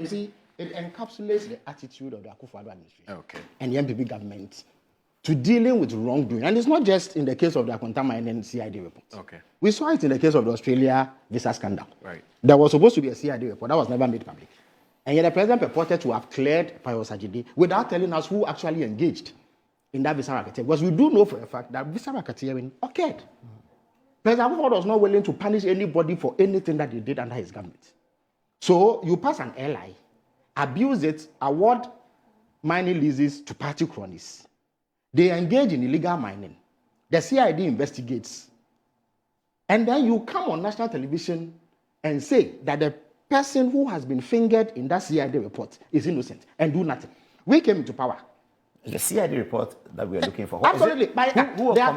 You see, it encapsulates the attitude of the Akufo-Addo administration and the NPP government to dealing with wrongdoing. And it's not just in the case of the Akonta Mining CID report. We saw it in the case of the Australia visa scandal. There was supposed to be a CID report that was never made public. And yet the president purported to have cleared Felix K without telling us who actually engaged in that visa racketeering. Because we do know for a fact that visa racketeering occurred. President Akufo was not willing to punish anybody for anything that they did under his government. So you pass an LI, abuse it, award mining leases to party cronies. They engage in illegal mining. The CID investigates. And then you come on national television and say that the person who has been fingered in that CID report is innocent and do nothing. We came into power. The CID report that we are looking for. Absolutely. The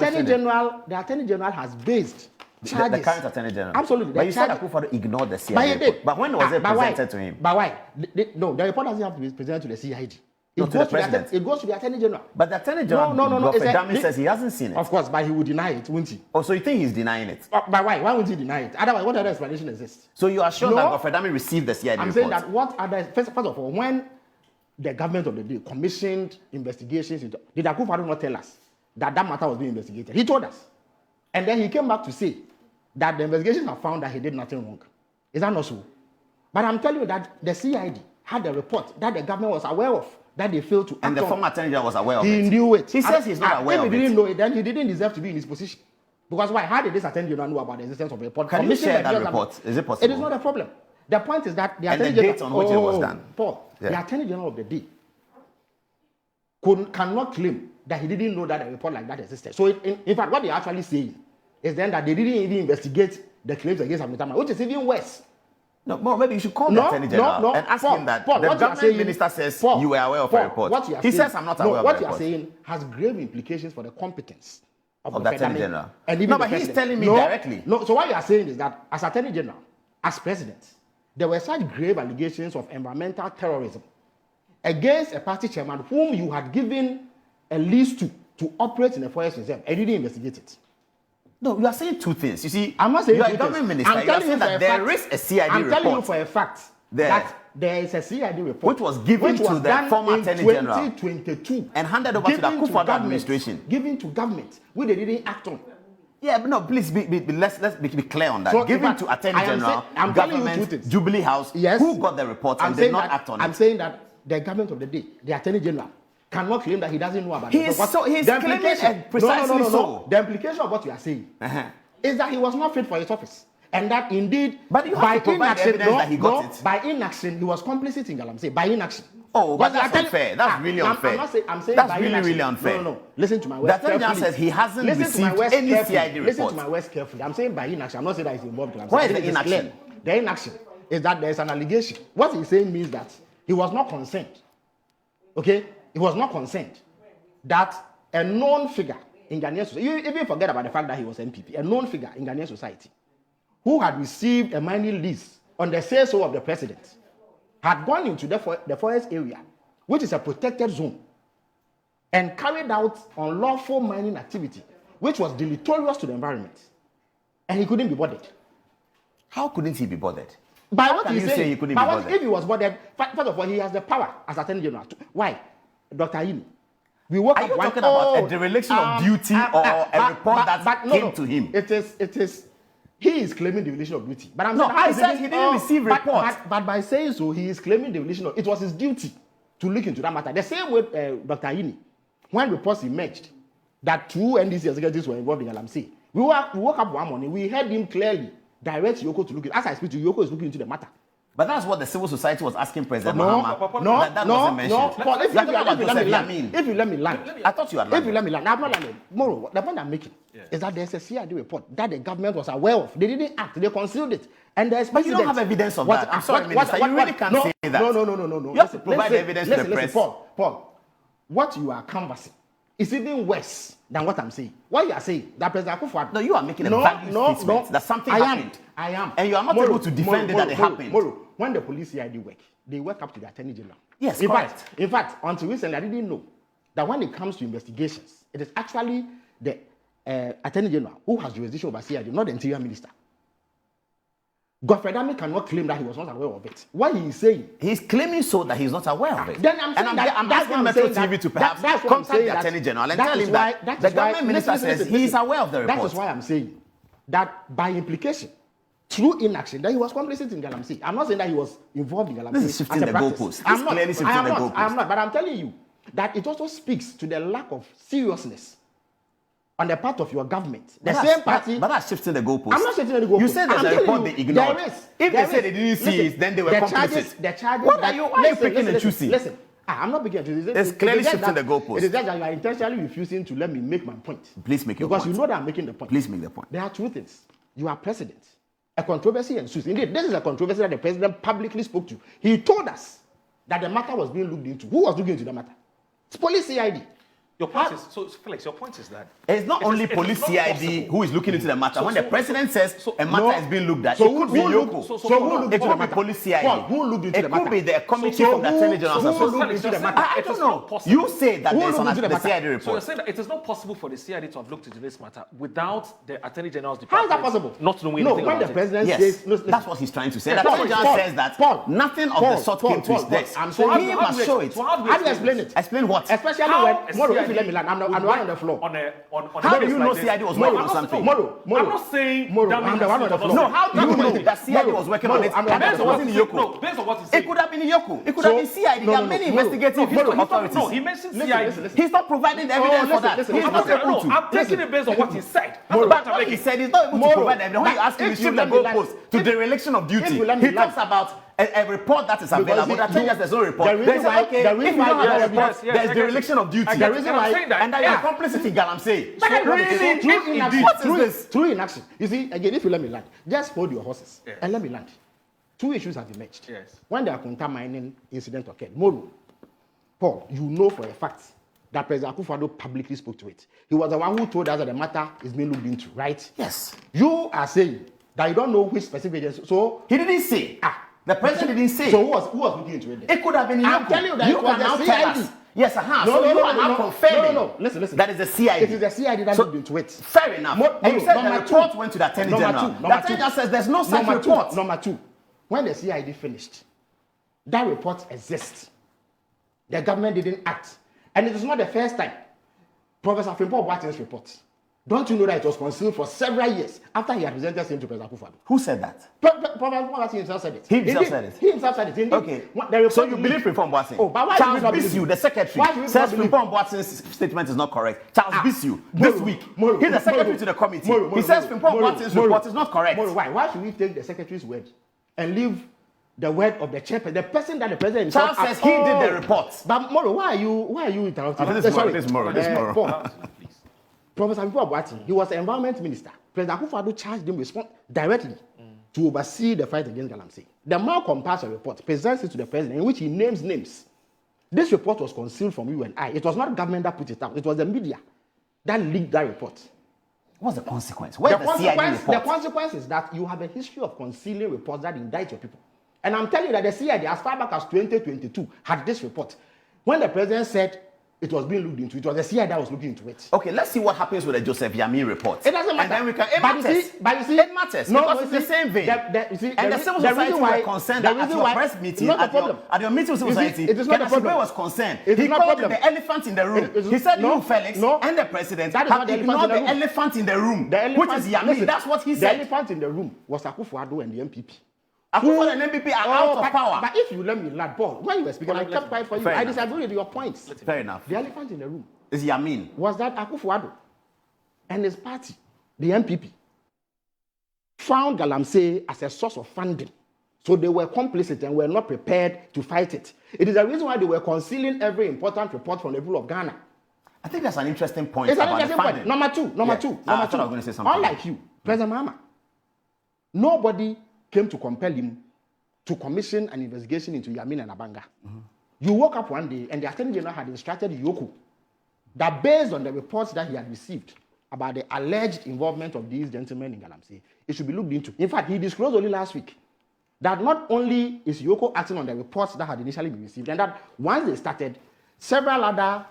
Attorney General has based charges. The current Attorney General. Absolutely. But you said Akufo ignored the CID report. But when was it presented to him? But why? No, the report doesn't have to be presented to the CID. No, to the president. It goes to the Attorney General. But the Attorney General, Adom-Otchere says he hasn't seen it. Of course, but he would deny it, wouldn't he? Oh, so you think he's denying it? But why? Why would he deny it? Otherwise, what other explanation exists? So you are sure that Adom-Otchere received the CID report? I'm saying that what other... First of all, when the government of the day commissioned investigations, did Akufo-Addo not tell us that that matter was being investigated? He told us. And then he came back to say that the investigations have found that he did nothing wrong. Is that not so? But I'm telling you that the CID had a report that the government was aware of, that they failed to act on. And the former Attorney General was aware of it. He knew it. He says he's not aware of it. If he didn't know it, then he didn't deserve to be in his position. Because why? How did this Attorney General know about the existence of a report? Can you share that report? Is it possible? It is not a problem. The point is that the Attorney General... And the date on which it was done. Paul, the Attorney General of the day cannot claim that he didn't know that a report like that existed. So, in fact, what they're actually saying is then that they didn't even investigate the claims against Adom-Otchere, which is even worse. No, maybe you should call the Attorney General and ask him that. The government minister says you were aware of a report. He says I'm not aware of a report. What you are saying has grave implications for the competence of the Attorney General. And even but he's telling me directly. No, so what you are saying is that as Attorney General, as President, there were such grave allegations of environmental terrorism against a party chairman whom you had given a lease to operate in a forest reserve and you didn't investigate it. No, you are saying two things. You see, I'm not saying you are a government minister. I'm telling you that there is a CID report. I'm telling you for a fact that there is a CID report which was given to the former Attorney General 2022 and handed over to the Akufo-Addo administration. Given to government, which they didn't act on. Yeah, but no, please let's be clear on that. So given to Attorney General, government, Jubilee House, who got the report and did not act on it. I'm saying that the government of the day, the Attorney General, cannot claim that he doesn't know about it. He's claiming precisely so. The implication of what you are saying is that he was not fit for his office. And that indeed, but you have to provide evidence that he got it. By inaction, he was complicit in Galamsey. By inaction. Oh, but that's unfair. That's really unfair. I'm saying that's really unfair. No. Listen to my words carefully. The Attorney General says he hasn't received any CID report. Listen to my words carefully. I'm saying by inaction. I'm not saying that he's involved. Why is the inaction? The inaction is that there's an allegation. What he's saying means that he was not concerned. Okay? He was not concerned that a known figure in Ghanaian society, you even forget about the fact that he was NPP, a known figure in Ghanaian society, who had received a mining lease on the say-so of the president, had gone into the forest area, which is a protected zone, and carried out unlawful mining activity, which was deleterious to the environment. And he couldn't be bothered. How couldn't he be bothered? By what you say he couldn't be bothered? If he was bothered, first of all, he has the power as Attorney General. Why? Dr. Ayini. We woke Are up you talking about a dereliction of duty or a report that came to him? It is. He is claiming dereliction of duty. But I'm saying he says he didn't receive reports. But by saying so, he is claiming dereliction of. It was his duty to look into that matter. The same way Dr. Ayini, when reports emerged that two NDC executives were involved in Galamsey, we woke up one morning, we heard him clearly direct Yoko to look into. As I speak to you, Yoko is looking into the matter. But that's what the civil society was asking President Mahama. That wasn't mentioned. If you let me land. I thought you had landed. If you let me land. I'm not landing. Moro, the point I'm making is that there's a CID report that the government was aware of. They didn't act. They concealed it. And there's but you don't have evidence of that. I'm sorry, Minister. You really can't say that. No. You have to provide evidence to the press. Paul, what you are canvassing is even worse than what I'm saying. What you are saying, that President Akufo-Addo... No, you are making a valid statement that something happened. I am. And you are not able to defend it that it happened. When the police CID work, they work up to the Attorney General. Yes, in fact, until recently, I didn't know that when it comes to investigations, it is actually the Attorney General who has jurisdiction over CID, not the Interior Minister. Godfrey Dame cannot claim that he was not aware of it. What he is saying, he's claiming so that he's not aware of it. Then I'm asking Metro TV to perhaps contact the Attorney General and tell him that the government minister says he is aware of the report. That is why I'm saying that by implication, through inaction, that he was complicit in Galamsey. I'm not saying that he was involved in Galamsey. This is shifting the goalposts. I'm not, but I'm telling you that it also speaks to the lack of seriousness on the part of your government. The same party. But that's shifting the goalposts. I'm not shifting the goalposts. You said there's a report they ignored. If they said they didn't see it, then they were complicit. The charges. Why are you picking and choosing? Listen, I'm not picking and choosing. It's clearly shifting the goalposts. It is that you are intentionally refusing to let me make my point. Please make your point. Because you know that I'm making the point. Please make the point. There are two things. You are president. A controversy ensues. Indeed, this is a controversy that the president publicly spoke to. He told us that the matter was being looked into. Who was looking into the matter? It's police CID. Your point is, so Felix, your point is that it's not only police CID who is looking into the matter. When the president says a matter is being looked at, it could be Yoko. It could be police CID. Who looked into the matter? It could be the committee from the Attorney General's office. Who looked into the matter? I don't know. You say that there's the CID report. So you're saying that it is not possible for the CID to have looked into this matter without the Attorney General's How department. is that possible? Not knowing anything about it. When the president says, that's what he's trying to say. The Attorney General says that nothing of the sort came to his desk. So he must show it. How do you explain it? Explain what? Especially when Moro, if you let me land, I'm right on the floor. How do you know CID was working on something? Moro, I'm not saying I'm the one on the floor. No, how do you know that CID was working on it? Based on what he's saying. It could have been Yoko. It could have been CID. There are many investigative authorities. No, he mentioned CID. He's not providing the evidence for that. He's not able to. I'm taking it based on what he said. But what he said, he's not able to provide evidence. When you ask him to shift the goalpost to dereliction of duty, he talks about a report that is available. That tells us there's no report. They say, okay, if you don't have a report, there's dereliction of duty. The reason why, and that you're complicit in Galamsey. True inaction. You see, again, if you let me land, just hold your horses and let me land. Two issues have emerged. Yes. When the Akonta Mining incident occurred, Moro, Paul, you know for a fact that President Akufo-Addo publicly spoke to it. He was the one who told us that the matter is being looked into, right? Yes. You are saying that you don't know which specific agency. So he didn't say. The president didn't say. So who was looking into it then? It could have been Yoko. I'm telling you that you can now tell us. Yes, you are now confirming. No. Listen. That is the CID. It is the CID that looked into it. Fair enough. And you said the report went to the Attorney General. The Attorney General says there's no such report. Number two, when the CID finished, that report exists. The government didn't act. And it is not the first time. Professor Frimpong Boateng's report. Don't you know that it was concealed for several years after he had presented him to President Akufo-Addo? Who said that? Professor Boateng himself said it. He himself said it. Indeed. Okay. So you believe Frimpong Boateng? Oh, but why Charles Bissiou, the secretary, says Frimpong Boateng's statement is not correct. Charles Bissiou, this week, he's the secretary to the committee. He says Frimpong Boateng's report is not correct. Why should we take the secretary's word and leave the word of the chairperson, the person that the president himself says he did the report? But Moro, why are you interrupting? This is Moro. Professor Frimpong Boateng, he was the environment minister. President Akufo-Addo charged him respond directly to oversee the fight against Galamsey. The Malcolm Pasha report presents it to the president in which he names names. This report was concealed from you and I. It was not government that put it out. It was the media that leaked that report. What's the consequence? Where's the CID report? The consequence is that you have a history of concealing reports that indict your people. And I'm telling you that the CID, as far back as 2022, had this report. When the president said it was being looked into, it was the CID that was looking into it. Okay, let's see what happens with the Joseph Yami report. It doesn't matter. And then we can. But you see, it matters because it's the same vein. And the civil society were concerned that at your press meeting, at your meeting with civil society, Kenasibe was concerned. He called it the elephant in the room. He said, you, Felix, and the president have ignored the elephant in the room, which is Yami. That's what he said. The elephant in the room was Akufo-Addo and the NPP. Akufo and NPP are out of power. But if you let me land, Paul, when you were speaking, I kept quiet for you. I disagree with your points. Fair enough. The elephant in the room is Yamin. Was that Akufo-Addo and his party, the NPP, found Galamsey as a source of funding. So they were complicit and were not prepared to fight it. It is the reason why they were concealing every important report from the people of Ghana. I think that's an interesting point. It's an interesting point. Number two. I thought I was going to say something. Unlike you, President Mahama, nobody came to compel him to commission an investigation into Yamin and Abanga. You woke up one day and the Attorney General had instructed Yoko that based on the reports that he had received about the alleged involvement of these gentlemen in Galamsey, it should be looked into. In fact, he disclosed only last week that not only is Yoko acting on the reports that had initially been received, and that once they started, several other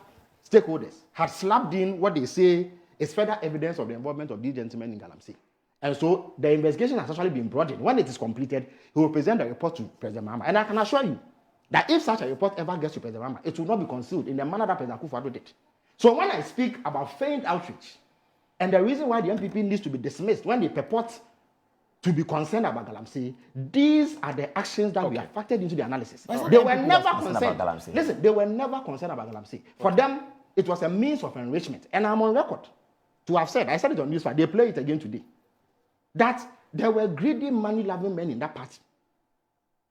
stakeholders had slapped in what they say is further evidence of the involvement of these gentlemen in Galamsey. And so the investigation has actually been brought in. When it is completed, he will present the report to President Mahama. And I can assure you that if such a report ever gets to President Mahama, it will not be concealed in the manner that President Akufo-Addo did. So when I speak about feigned outreach, and the reason why the NPP needs to be dismissed when they purport to be concerned about Galamsey, these are the actions that we have factored into the analysis. They were never concerned. Listen, they were never concerned about Galamsey. For them, it was a means of enrichment. And I'm on record to have said, I said it on Newsfire, they play it again today, that there were greedy, money-loving men in that party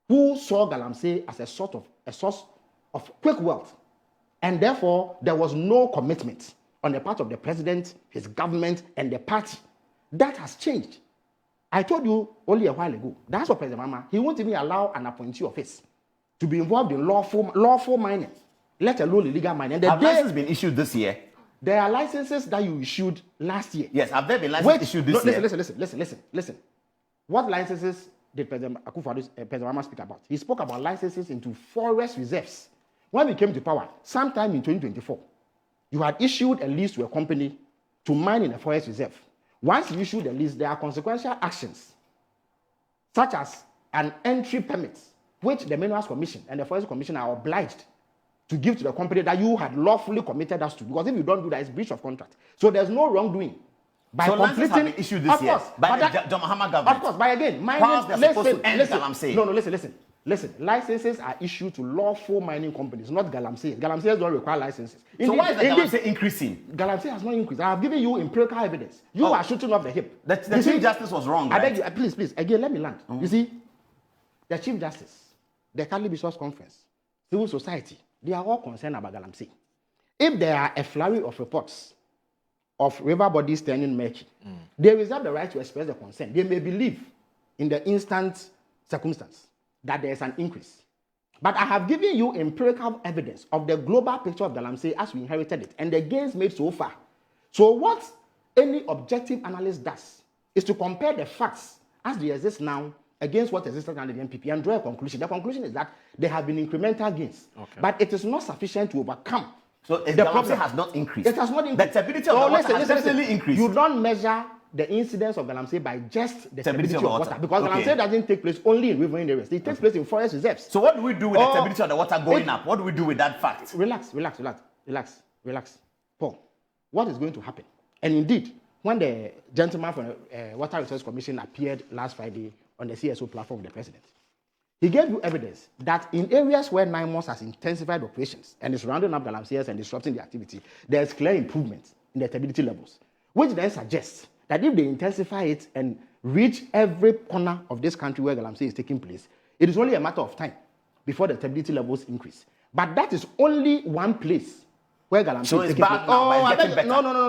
who saw Galamsey as a source of quick wealth. And therefore, there was no commitment on the part of the president, his government, and the party. That has changed. I told you only a while ago, that's what President Mahama, he won't even allow an appointee of his to be involved in lawful mining, let alone illegal mining. Have licenses been issued this year? There are licenses that you issued last year. Yes, have there been licenses issued this year? Listen. What licenses did President Akufo-Addo, President Mahama speak about? He spoke about licenses into forest reserves. When we came to power, sometime in 2024, you had issued a lease to a company to mine in a forest reserve. Once you issue the lease, there are consequential actions, such as an entry permit, which the Minerals Commission and the Forest Commission are obliged to give to the company that you had lawfully committed us to. Because if you don't do that, it's breach of contract. So there's no wrongdoing. By so licenses have been issued this year by the John Mahama government. Of course, but again, listen. Licenses are issued to lawful mining companies, not Galamsey. Galamsey don't require licenses. So why is the Galamsey increasing? Galamsey has not increased. I have given you empirical evidence. You are shooting off the hip. The Chief Justice was wrong, right? I beg you, please. Again, let me land. You see, the Chief Justice, the Cali Bishops Conference, civil society, they are all concerned about Galamsey. If there are a flurry of reports of river bodies turning murky, they reserve the right to express their concern. They may believe in the instant circumstance that there is an increase. But I have given you empirical evidence of the global picture of Galamsey as we inherited it and the gains made so far. So what any objective analyst does is to compare the facts as they exist now against what existed under the NPP and draw a conclusion. The conclusion is that there have been incremental gains, but it is not sufficient to overcome. So the problem has not increased. It has not increased. The stability of the water has definitely increased. You don't measure the incidence of Galamsey by just the stability of water. Because Galamsey doesn't take place only in riverine areas. It takes place in forest reserves. So what do we do with the stability of the water going up? What do we do with that fact? Relax. Paul, what is going to happen? And indeed, when the gentleman from the Water Resources Commission appeared last Friday on the CSO platform of the president, he gave you evidence that in areas where 9 months has intensified operations and is rounding up Galamseyers and disrupting the activity, there is clear improvement in the stability levels, which then suggests that if they intensify it and reach every corner of this country where Galamsey is taking place, it is only a matter of time before the stability levels increase. But that is only one place where Galamsey is taking place. No.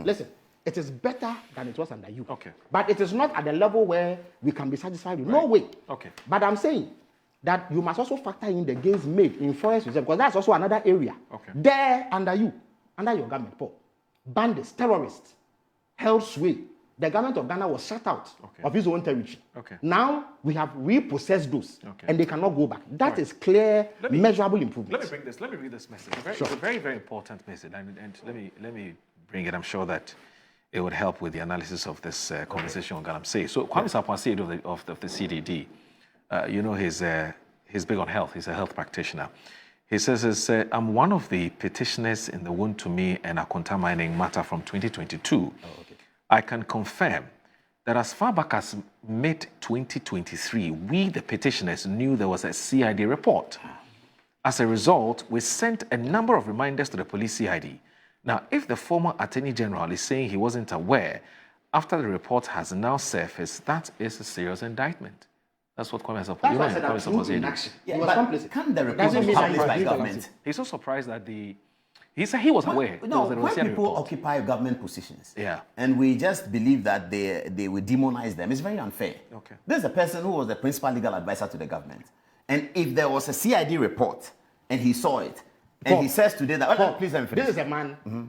Listen. It is better than it was under you. Okay. But it is not at the level where we can be satisfied with. Right. No way. Okay. But I'm saying that you must also factor in the gains made in forest reserve, because that's also another area. Okay. There, under your government, Paul, bandits, terrorists, held sway. The government of Ghana was shut out of his own territory. Okay. Now we have repossessed those, and they cannot go back. That is clear, measurable improvement. Let me read this message. It's a very, very important message, and let me bring it. I'm sure that it would help with the analysis of this conversation on Galamsey. So Kwame Sarpong of the CDD, he's big on health. He's a health practitioner. He says, I'm one of the petitioners in the Wound to Me and Akonta Mining matter from 2022. I can confirm that as far back as mid-2023, we, the petitioners, knew there was a CID report. As a result, we sent a number of reminders to the police CID. Now, if the former Attorney General is saying he wasn't aware, after the report has now surfaced, that is a serious indictment. That's what Kwame Sarpong said. Yeah, can the report be published by government? He's so surprised that he said he was aware. When people occupy government positions, and we just believe that they will demonize them, it's very unfair. Okay. This is a person who was the principal legal advisor to the government. And if there was a CID report and he saw it, and he says today that, please let me finish.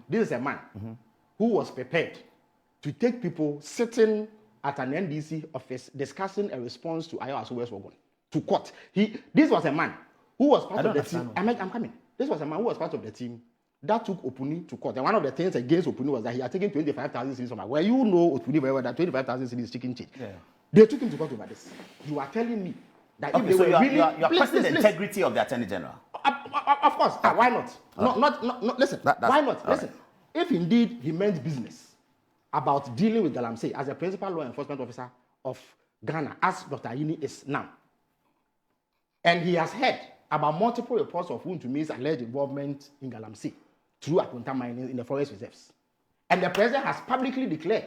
This is a man who was prepared to take people sitting at an NDC office discussing a response to Ayo Asuwe's Wogun to court. This was a man who was part of the team. I'm coming. This was a man who was part of the team that took Opuni to court. And one of the things against Opuni was that he had taken 25,000 cedis from her. Well, you know Opuni very well that 25,000 cedis is chicken change. Yeah. They took him to court over this. You are telling me that if they were really... You are questioning the integrity of the Attorney General. Of course. Why not? Not listen. Why not? Listen. Right. If indeed he meant business about dealing with Galamsey as a principal law enforcement officer of Ghana, as Dr. Ayini is now, and he has heard about multiple reports of Wuntumi's alleged involvement in Galamsey through Akonta Mining in the forest reserves, and the president has publicly declared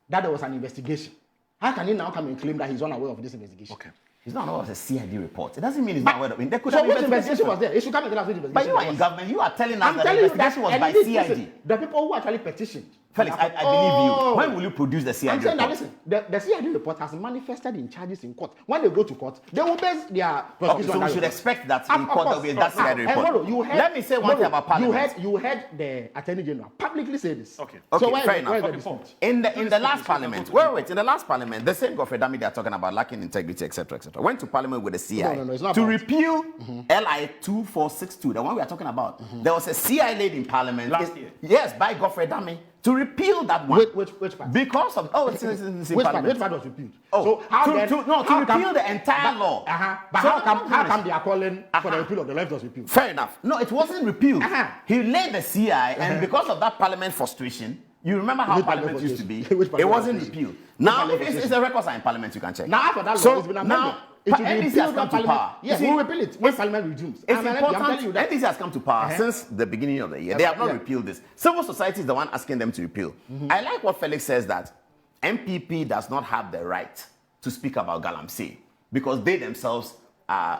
that there was an investigation, how can he now come and claim that he's unaware of this investigation? Okay. He's not aware of the CID report. It doesn't mean he's not aware of it. There could so which investigation was there? It should come and tell us which investigation. But you are in government. You are telling us that the investigation was by CID. Listen, the people who actually petitioned. Felix, I believe you. When will you produce the CID report? I'm saying that, listen, the CID report has manifested in charges in court. When they go to court, they will base their prosecution so we should expect that in court there will be that CID report. Let me say one thing about Parliament. You heard the Attorney General publicly say this. Okay, fair enough. In the last Parliament, in the last Parliament, the same Godfrey Dami they are talking about lacking integrity, etc., etc., went to Parliament with the CI to repeal LI 2462, the one we are talking about. There was a CI laid in Parliament last year. Yes, by Godfrey Dami. To repeal that one. Which part? Because of which part was repealed? So how to repeal the entire law. But so how come they are calling for the repeal of the left was repealed? Fair enough. No, it wasn't repealed. He laid the CI, and because of that Parliament frustration, you remember how Parliament used to be. It wasn't repealed. Now it's a record in Parliament. You can check. Now after that law, it's been amended. NPC has come to power. Yes, we will repeal it when Parliament resumes. It's important. NPC has come to power since the beginning of the year. They have not repealed this. Civil society is the one asking them to repeal. I like what Felix says, that NPP does not have the right to speak about Galamsey because they themselves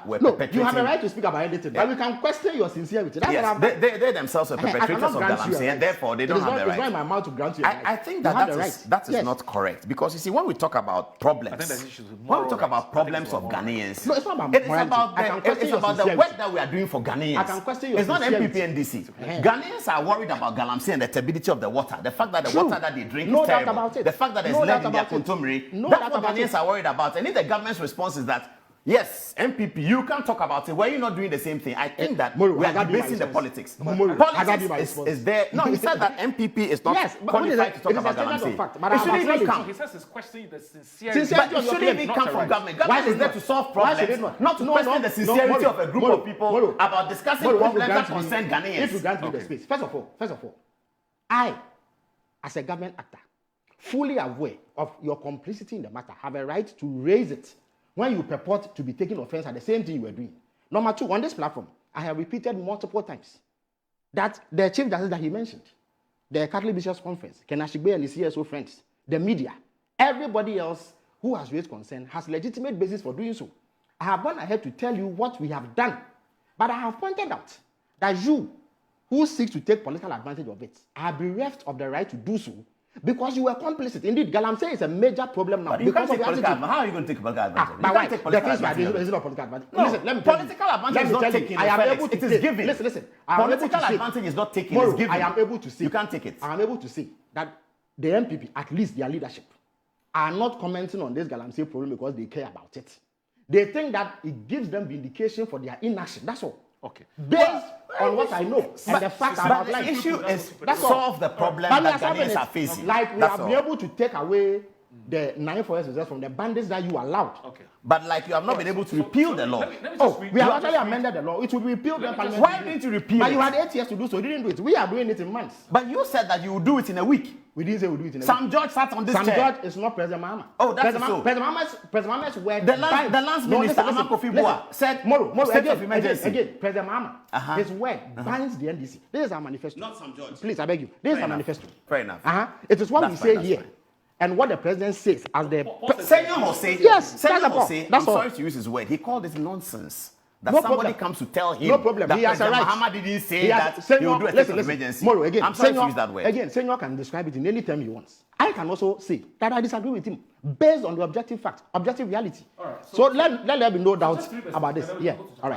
were perpetrating. You have a right to speak about anything, but we can question your sincerity. That's yes, they themselves were perpetrators of Galamsey, and therefore they don't have the right. It's not in my mouth to grant you. I think that is not correct, because you see, when we talk about problems, when we talk about problems of Ghanaians, no, it's not about it's about the work that we are doing for Ghanaians. I can question your It's not NPP and DC. Ghanaians are worried about Galamsey and the turbidity of the water, the fact that the water that they drink is terrible, the fact that there's lead in their contomeri. That's what Ghanaians are worried about. And if the government's response is that, yes, MPP, you can talk about it. Why are you not doing the same thing? I think that we are debating the politics. Politics is there. No, he said that MPP is not qualified to talk about Galamsey. It shouldn't even come. He says he's questioning the sincerity. But it shouldn't even come from government. Government is there to solve problems, not to question the sincerity of a group of people about discussing problems that concern Ghanaians. If you grant me the space. First of all, I, as a government actor, fully aware of your complicity in the matter, have a right to raise it when you purport to be taking offense at the same thing you were doing. Number two, on this platform, I have repeated multiple times that the chief justice that he mentioned, the Catholic Bishops' Conference, Ken Ashigbe and his CSO friends, the media, everybody else who has raised concern has legitimate basis for doing so. I have gone ahead to tell you what we have done, but I have pointed out that you, who seek to take political advantage of it, are bereft of the right to do so, because you were complicit. Indeed, Galamsey is a major problem now. But you can't take political advantage. How are you going to take political advantage? You can't take political advantage. Is it not political advantage? No, listen, let me political advantage is not taken. I am able to. It is given. Listen. Political advantage is not taken. It's given. I am able to say. You can't take it. I am able to say that the NPP, at least their leadership, are not commenting on this Galamsey problem because they care about it. They think that it gives them vindication for their inaction. That's all. Okay. Based on what I know and the fact about the issue is solve the problem that Ghanaians are facing. Like we have been able to take away the 9 forest reserves from the bandits that you allowed. Okay. But like you have not been able to repeal the law. We have actually amended the law. It will be repealed in Parliament. Why didn't you repeal it? But you had 8 years to do so. You didn't do it. We are doing it in months. But you said that you would do it in a week. We didn't say we'll do it in a week. Sam George sat on this chair. Sam George is not President Mahama. Oh, that's so. President Mahama's word. The last minister, Ahmad Kofi Boa, said state of emergency. Again, President Mahama, his word binds the NDC. This is our manifesto. Not Sam George. Please, I beg you. This is our manifesto. Fair enough. It is what we say here. And what the president says as the... Senor Jose. Yes, Senor Jose, I'm sorry to use his word. He called it nonsense. That somebody comes to tell him that he has a right. Mahama didn't say that he will do a state of emergency. Again, I'm sorry to use that word. Again, Senor can describe it in any term he wants. I can also say that I disagree with him based on the objective fact, objective reality. All right, so let there be no doubt about this. Yeah, all right.